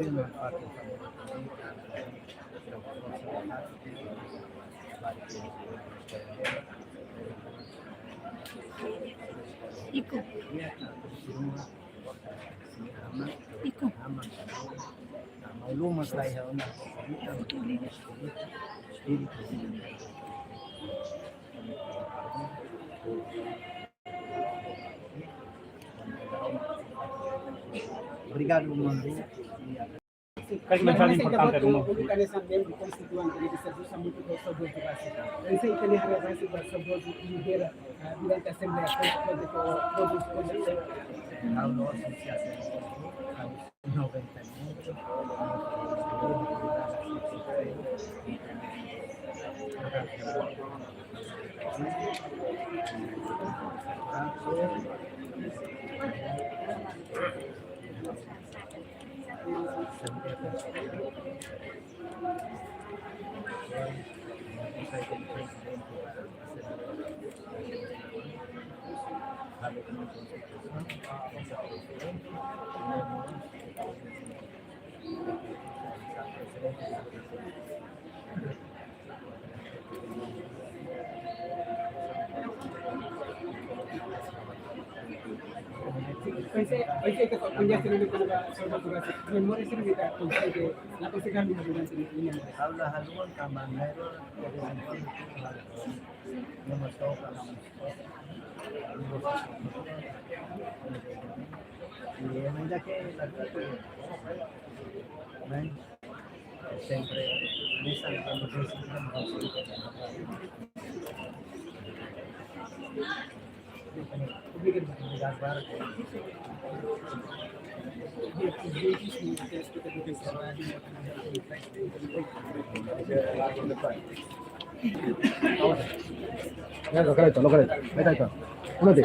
Iko. Iko. Mau lumas tayo na. Obrigado, Mando. Kasi mensahe importante mo. Kani sa membro constituante ni sa sa muito do sabor de base. Esse kani relevância da sabor de lidera durante a assembleia pode produz coisa. Ao nosso associação, aos 90 minutos, Kasi ito kunya sila ko na sa base. Memory sila kita kung sige na konsekan mo durante niya. habla haluan kaman meron no mas toca y en ella que la siempre esa cuando publican las barras Lo que ahí está. Únete.